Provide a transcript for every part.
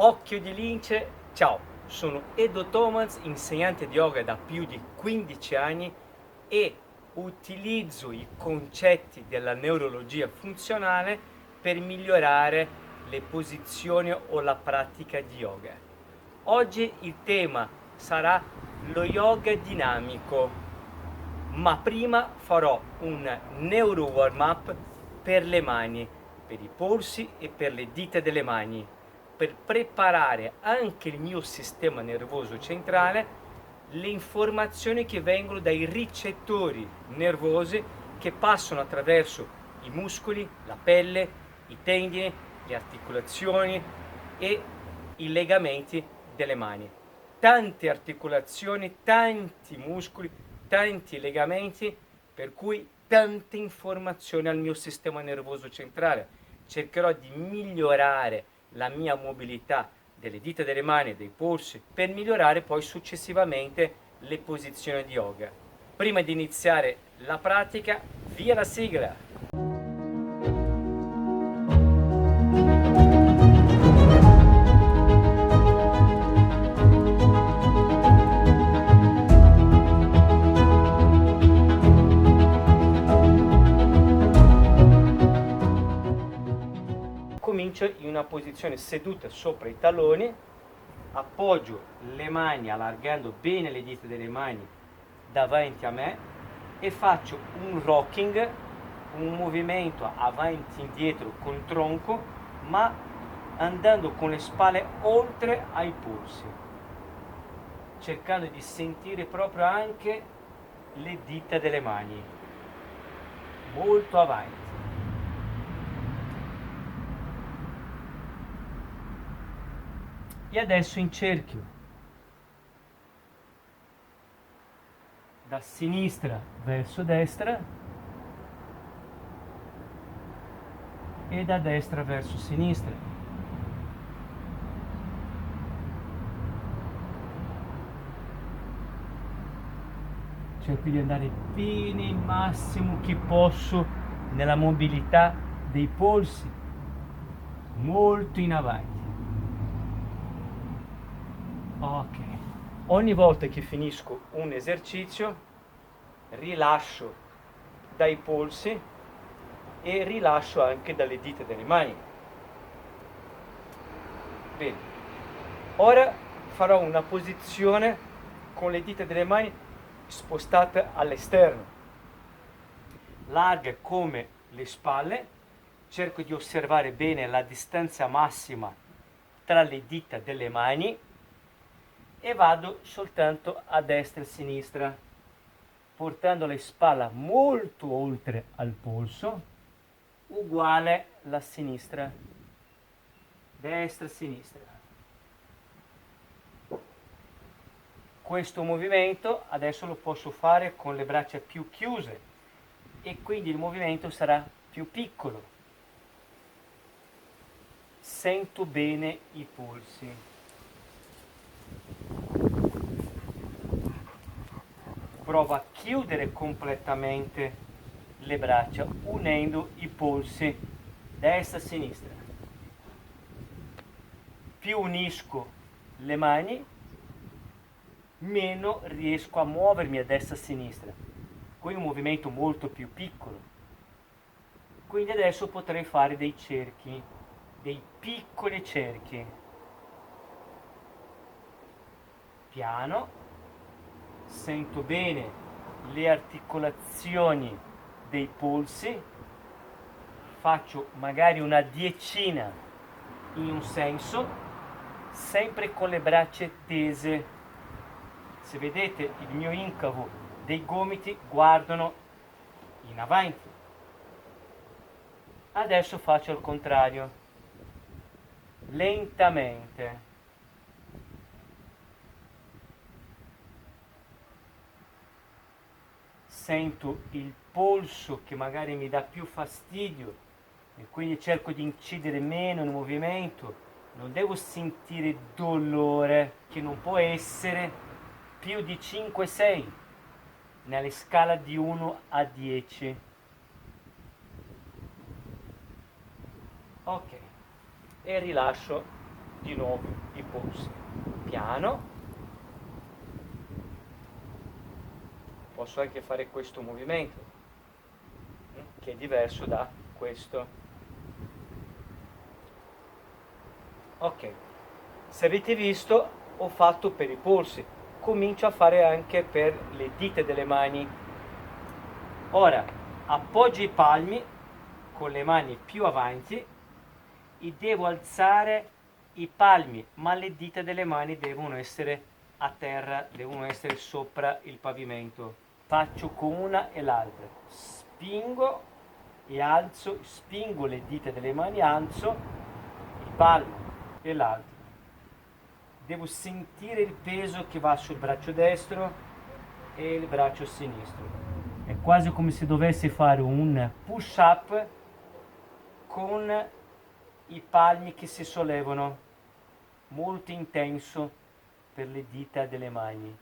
Occhio di lince, ciao, sono Edo Thomas, insegnante di yoga da più di 15 anni e utilizzo i concetti della neurologia funzionale per migliorare le posizioni o la pratica di yoga. Oggi il tema sarà lo yoga dinamico, ma prima farò un neuro warm up per le mani, per i polsi e per le dita delle mani, per preparare anche il mio sistema nervoso centrale, le informazioni che vengono dai ricettori nervosi che passano attraverso i muscoli, la pelle, i tendini, le articolazioni e i legamenti delle mani. Tante articolazioni, tanti muscoli, tanti legamenti, per cui tante informazioni al mio sistema nervoso centrale. Cercherò di migliorare la mia mobilità delle dita delle mani e dei polsi per migliorare poi successivamente le posizioni di yoga. Prima di iniziare la pratica, via la sigla! Comincio in una posizione seduta sopra i talloni, appoggio le mani allargando bene le dita delle mani davanti a me e faccio un rocking, un movimento avanti e indietro col tronco, ma andando con le spalle oltre ai polsi, cercando di sentire proprio anche le dita delle mani, molto avanti. E adesso in cerchio, da sinistra verso destra e da destra verso sinistra. Cerco di andare bene il massimo che posso nella mobilità dei polsi, molto in avanti. Ok, ogni volta che finisco un esercizio rilascio dai polsi e rilascio anche dalle dita delle mani. Bene, ora farò una posizione con le dita delle mani spostate all'esterno, larghe come le spalle. Cerco di osservare bene la distanza massima tra le dita delle mani e vado soltanto a destra e a sinistra, portando le spalle molto oltre al polso, uguale la sinistra, destra e sinistra. Questo movimento adesso lo posso fare con le braccia più chiuse e quindi il movimento sarà più piccolo. Sento bene i polsi. Provo a chiudere completamente le braccia unendo i polsi destra e sinistra. Più unisco le mani, meno riesco a muovermi a destra e a sinistra. Qui è un movimento molto più piccolo. Quindi adesso potrei fare dei cerchi, dei piccoli cerchi. Piano. Sento bene le articolazioni dei polsi, faccio magari una decina in un senso, sempre con le braccia tese. Se vedete il mio incavo dei gomiti guardano in avanti. Adesso faccio il contrario, lentamente. Sento il polso che magari mi dà più fastidio e quindi cerco di incidere meno nel movimento. Non devo sentire dolore, che non può essere più di 5-6 nella scala di 1 a 10. Ok, e rilascio di nuovo i polsi. Piano. Posso anche fare questo movimento, che è diverso da questo. Ok, se avete visto ho fatto per i polsi, comincio a fare anche per le dita delle mani. Ora appoggio i palmi con le mani più avanti e devo alzare i palmi, ma le dita delle mani devono essere a terra, devono essere sopra il pavimento. Faccio con una e l'altra, spingo e alzo, spingo le dita delle mani, alzo il palmo e l'altro. Devo sentire il peso che va sul braccio destro e il braccio sinistro. È quasi come se dovessi fare un push up con i palmi che si sollevano, molto intenso per le dita delle mani.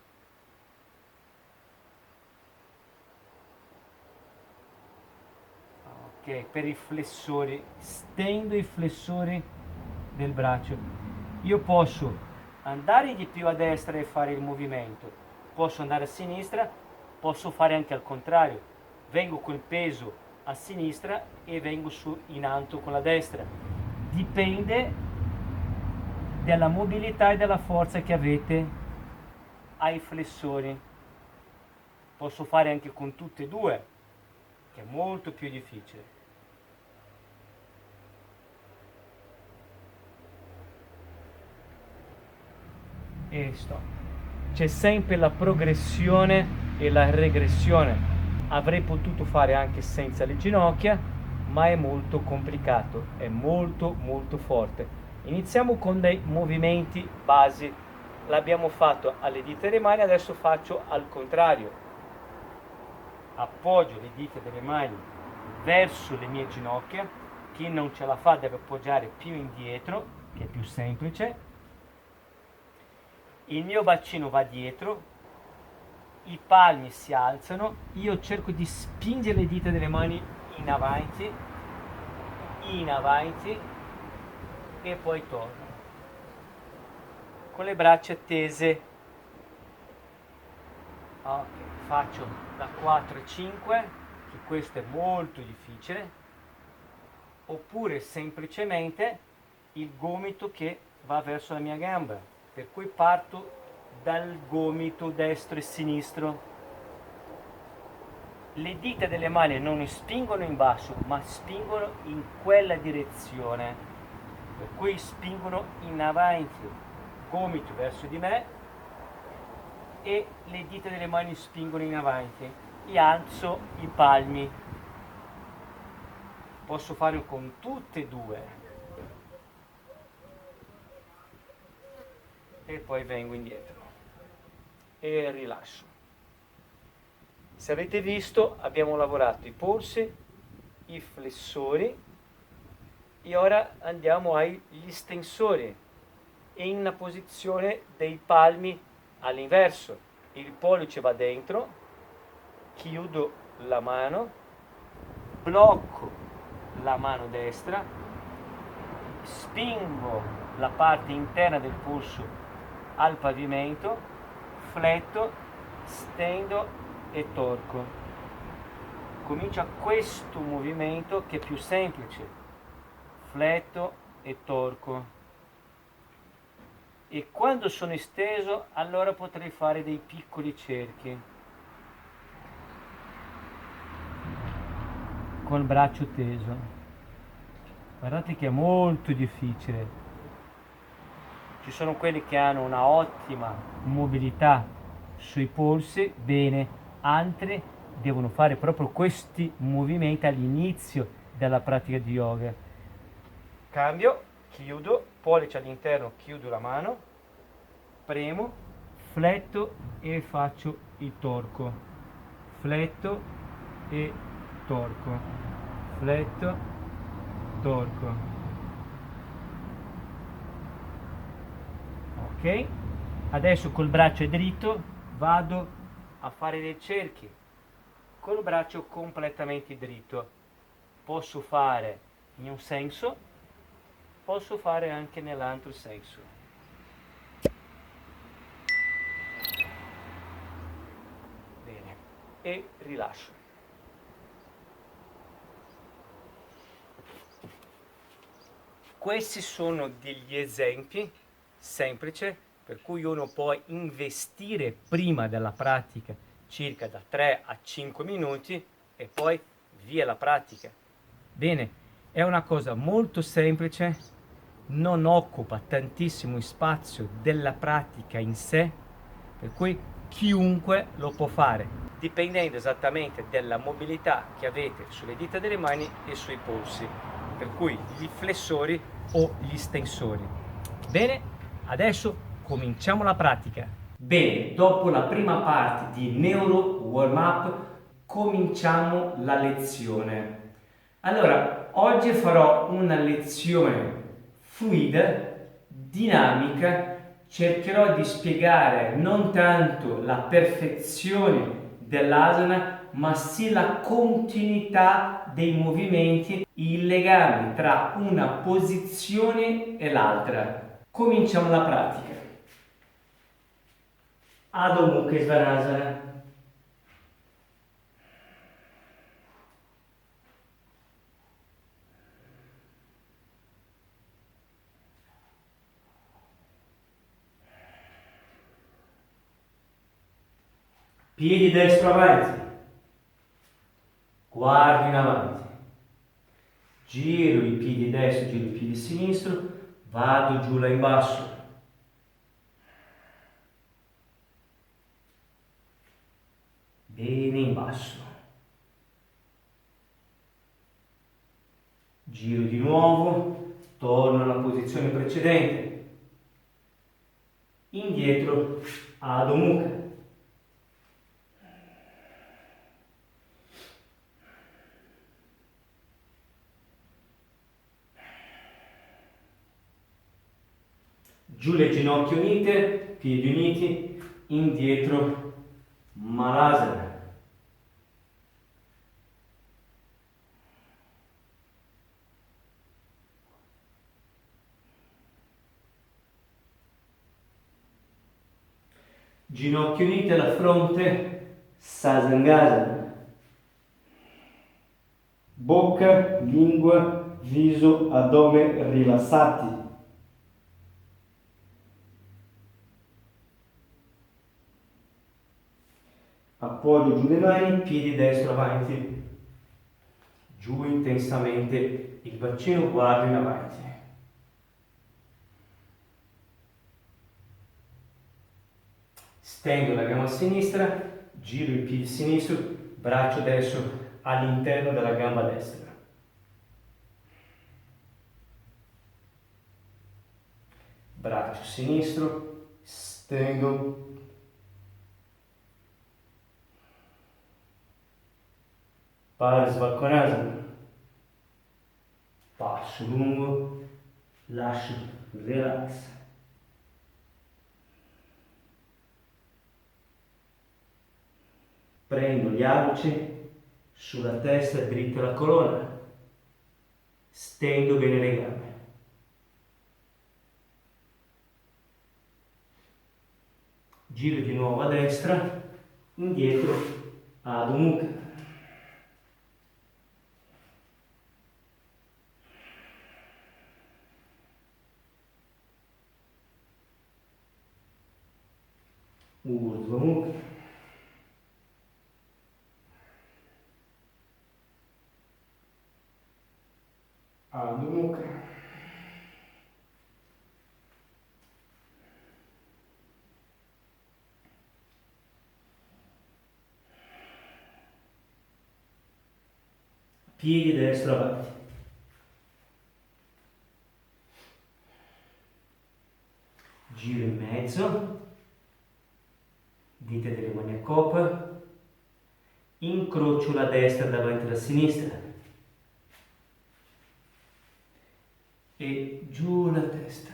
Ok, per i flessori, stendo i flessori del braccio. Io posso andare di più a destra e fare il movimento, posso andare a sinistra, posso fare anche al contrario. Vengo col peso a sinistra e vengo su in alto con la destra. Dipende dalla mobilità e dalla forza che avete ai flessori. Posso fare anche con tutte e due, che è molto più difficile. E sto. C'è sempre la progressione e la regressione. Avrei potuto fare anche senza le ginocchia, ma è molto complicato, è molto molto forte. Iniziamo con dei movimenti basi. L'abbiamo fatto alle dita delle mani, adesso faccio al contrario. Appoggio le dita delle mani verso le mie ginocchia. Chi non ce la fa deve appoggiare più indietro, che è più semplice. Il mio bacino va dietro, i palmi si alzano, io cerco di spingere le dita delle mani in avanti e poi torno. Con le braccia tese. Ok, faccio da 4 a 5, che questo è molto difficile, oppure semplicemente il gomito che va verso la mia gamba. Per cui parto dal gomito destro e sinistro. Le dita delle mani non spingono in basso, ma spingono in quella direzione. Per cui spingono in avanti, gomito verso di me e le dita delle mani spingono in avanti. E alzo i palmi. Posso fare con tutte e due. E poi vengo indietro e rilascio. Se avete visto abbiamo lavorato i polsi, i flessori e ora andiamo agli stensori in una posizione dei palmi all'inverso. Il pollice va dentro, chiudo la mano, blocco la mano destra, spingo la parte interna del polso al pavimento, fletto, stendo e torco. Comincia questo movimento che è più semplice, fletto e torco. E quando sono esteso, allora potrei fare dei piccoli cerchi col braccio teso. Guardate che è molto difficile. Ci sono quelli che hanno una ottima mobilità sui polsi, bene, altri devono fare proprio questi movimenti all'inizio della pratica di yoga. Cambio, chiudo, pollice all'interno, chiudo la mano, premo, fletto e faccio il torco. Fletto e torco. Fletto, torco. Ok? Adesso col braccio dritto vado a fare dei cerchi col braccio completamente dritto. Posso fare in un senso posso fare anche nell'altro senso. Bene, e rilascio. Questi sono degli esempi semplici per cui uno può investire prima della pratica circa da 3 a 5 minuti e poi via la pratica. Bene, è una cosa molto semplice, non occupa tantissimo spazio della pratica in sé, per cui chiunque lo può fare, dipendendo esattamente dalla mobilità che avete sulle dita delle mani e sui polsi, per cui gli flessori o gli stensori. Bene, adesso cominciamo la pratica. Bene, dopo la prima parte di Neuro Warm Up, cominciamo la lezione. Allora, oggi farò una lezione fluida, dinamica, cercherò di spiegare non tanto la perfezione dell'asana, ma sì la continuità dei movimenti, il legame tra una posizione e l'altra. Cominciamo la pratica. Adho Mukha Svanasana. Piedi destro avanti, guardo in avanti, giro i piedi destro, giro i piedi sinistro, vado giù là in basso. Bene in basso. Giro di nuovo, torno alla posizione precedente. Indietro, Adho Mukha. Giù le ginocchia unite, piedi uniti, indietro, Malasana. Ginocchia unite alla fronte, Sasangasana. Bocca, lingua, viso, addome rilassati. Appoggio giù le mani, piedi destro avanti. Giù intensamente il bacino, guardo in avanti. Stendo la gamba sinistra, giro il piede sinistro, braccio destro all'interno della gamba destra. Braccio sinistro, stendo. Parsvakonasana. Passo lungo, lascio, relax. Prendo gli apici sulla testa, dritta la colonna, stendo bene le gambe. Giro di nuovo a destra, indietro, Adho Mukha. Urdhva Mukha. Adho Mukha. Piedi destro avanti. Giro in mezzo, dita delle mani a coppa, incrocio la destra davanti alla sinistra e giù la testa.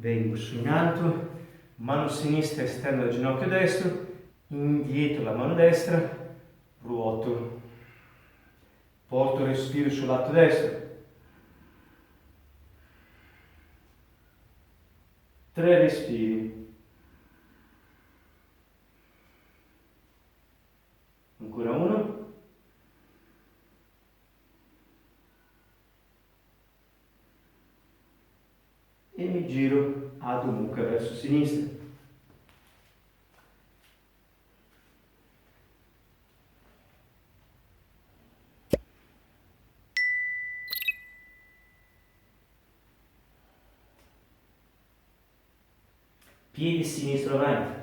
vengo su in alto, mano sinistra esterna del ginocchio destro, indietro la mano destra, ruoto, porto respiro sul lato destro, 3 respiri, ancora uno, e mi giro Adho Mukha verso sinistra. Piedi sinistro avanti.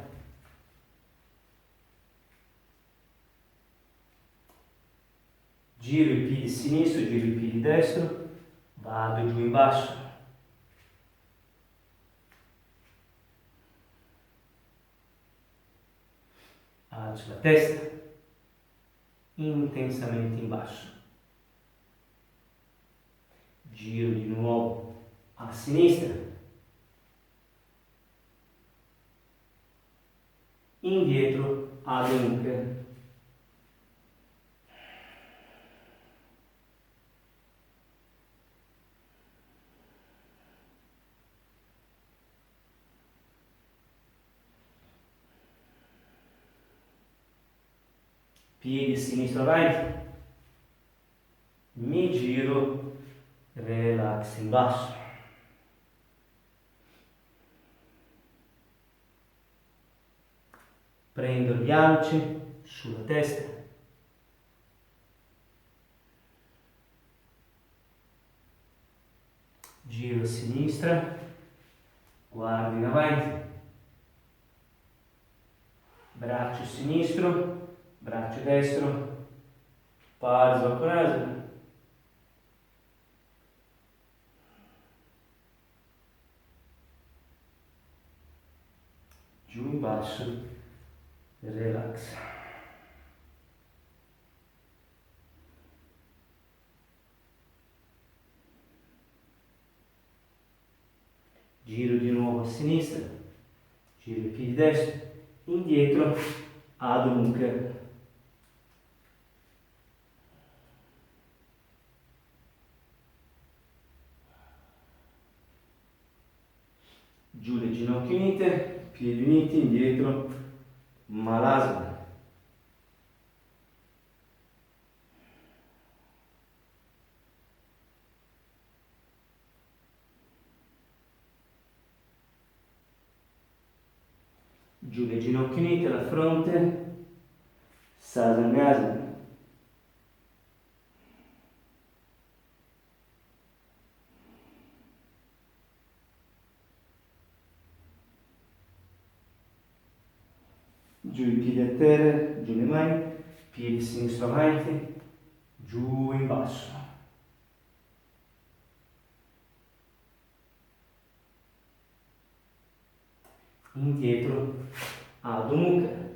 Giro il piede sinistro, giro il piede destro, vado giù in basso. Alzo la testa, intensamente in basso. Giro di nuovo a sinistra. Indietro, Adho Mukha. Piedi sinistro avanti, mi giro, relax in basso. Prendo gli alci sulla testa. Giro a sinistra, guardo in avanti. Braccio sinistro, braccio destro, Parsva Konasana. Giù in basso, relax. Giro di nuovo a sinistra, giro il piede destro, indietro, Adho Mukha. Giù le ginocchia unite, piedi uniti, indietro, Malasana. Giù le ginocchia unite, la fronte, Sasangasana. Giù i piedi a terra, giù le mani, piedi sinistro avanti, giù in basso. Indietro, Adho Mukha.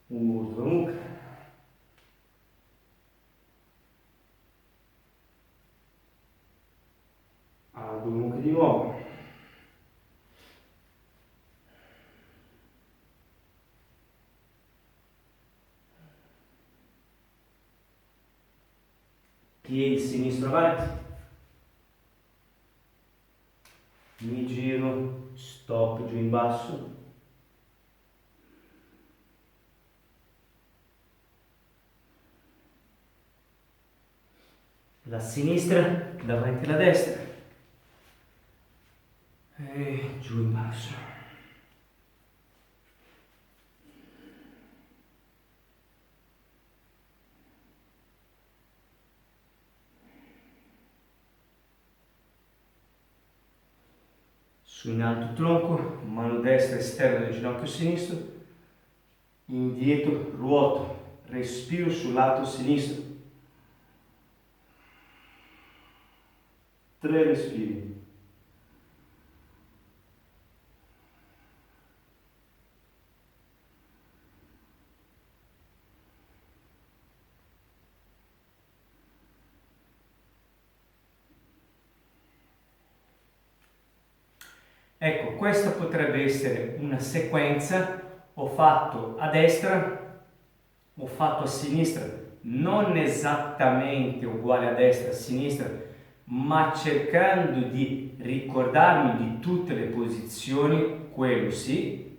Urdhva Mukha. Adho Mukha di nuovo. Piedi sinistro avanti. Mi giro, stop giù in basso. La sinistra davanti alla destra. E giù in basso. Su in alto tronco, mano destra esterna del ginocchio sinistro, indietro, ruoto, respiro sul lato sinistro. 3 respiri. Ecco, questa potrebbe essere una sequenza: ho fatto a destra, ho fatto a sinistra, non esattamente uguale a destra e a sinistra, ma cercando di ricordarmi di tutte le posizioni, quello sì.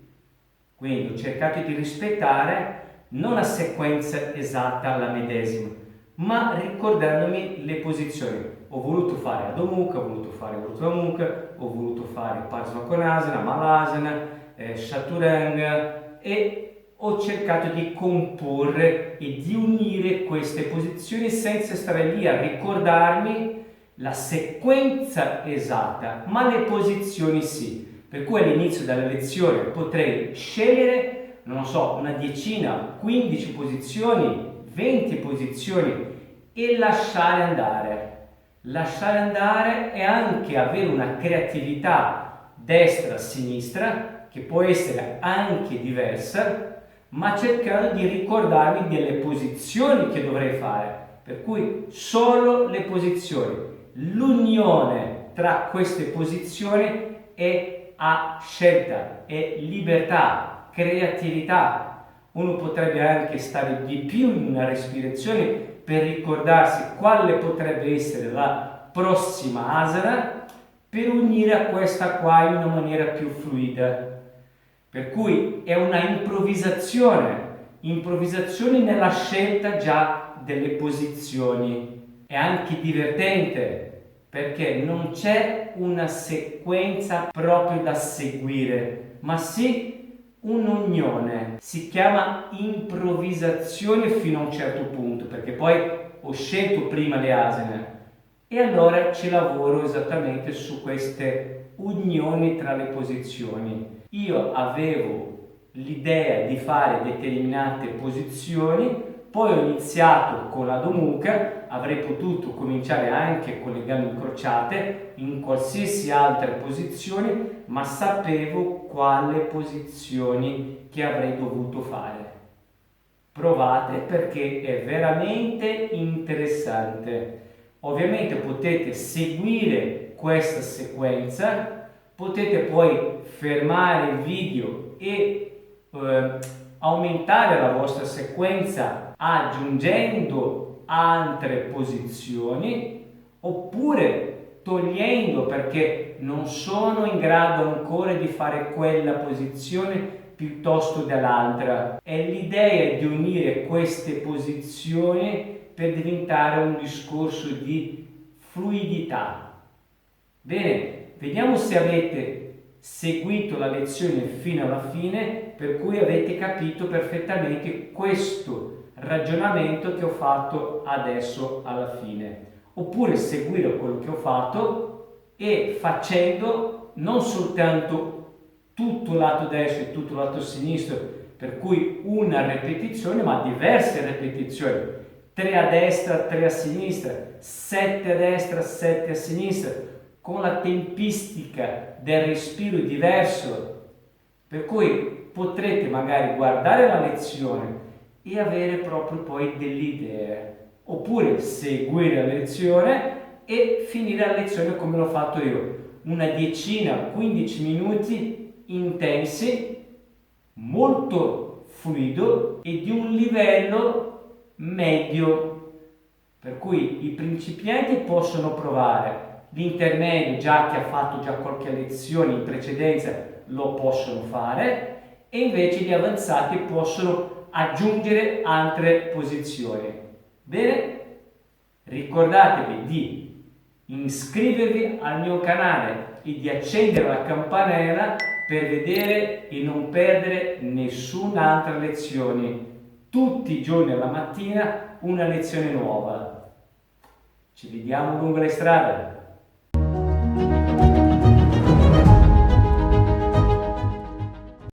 Quindi ho cercato di rispettare non la sequenza esatta alla medesima, ma ricordandomi le posizioni. Ho voluto fare Adho Mukha, ho voluto fare Urdhva Mukha, ho voluto fare Parsvakonasana, Malasana, Chaturanga, e ho cercato di comporre e di unire queste posizioni senza stare lì a ricordarmi la sequenza esatta, ma le posizioni sì. Per cui all'inizio della lezione potrei scegliere, non so, una decina, 15 posizioni, 20 posizioni e lasciare andare. Lasciare andare e anche avere una creatività destra-sinistra, che può essere anche diversa, ma cercando di ricordarmi delle posizioni che dovrei fare. Per cui solo le posizioni. L'unione tra queste posizioni è a scelta, è libertà, creatività. Uno potrebbe anche stare di più in una respirazione per ricordarsi quale potrebbe essere la prossima asana, per unire a questa qua in una maniera più fluida. Per cui è una improvvisazione nella scelta già delle posizioni. È anche divertente perché non c'è una sequenza proprio da seguire, ma sì un'unione. Si chiama improvvisazione fino a un certo punto, perché poi ho scelto prima le asane e allora ci lavoro esattamente su queste unioni tra le posizioni. Io avevo l'idea di fare determinate posizioni, poi ho iniziato con l'Adho Mukha, avrei potuto cominciare anche con le gambe incrociate, in qualsiasi altra posizione, ma sapevo quale posizioni che avrei dovuto fare. Provate perché è veramente interessante. Ovviamente potete seguire questa sequenza, potete poi fermare il video e aumentare la vostra sequenza aggiungendo altre posizioni, oppure togliendo perché non sono in grado ancora di fare quella posizione piuttosto dell'altra. È l'idea di unire queste posizioni per diventare un discorso di fluidità. Bene, vediamo se avete seguito la lezione fino alla fine, per cui avete capito perfettamente questo ragionamento che ho fatto adesso alla fine. Oppure seguire quello che ho fatto e facendo non soltanto tutto il lato destro e tutto il lato sinistro, per cui una ripetizione, ma diverse ripetizioni. 3 a destra, 3 a sinistra, 7 a destra, 7 a sinistra, con la tempistica del respiro diverso, per cui potrete magari guardare la lezione e avere proprio poi delle idee, oppure seguire la lezione e finire la lezione come l'ho fatto io, una decina, 15 minuti intensi, molto fluido e di un livello medio, per cui i principianti possono provare, l'intermedio già che ha fatto già qualche lezione in precedenza lo possono fare, e invece gli avanzati possono aggiungere altre posizioni. Bene? Ricordatevi di iscrivervi al mio canale e di accendere la campanella per vedere e non perdere nessun'altra lezione. Tutti i giorni alla mattina una lezione nuova. Ci vediamo lungo le strade.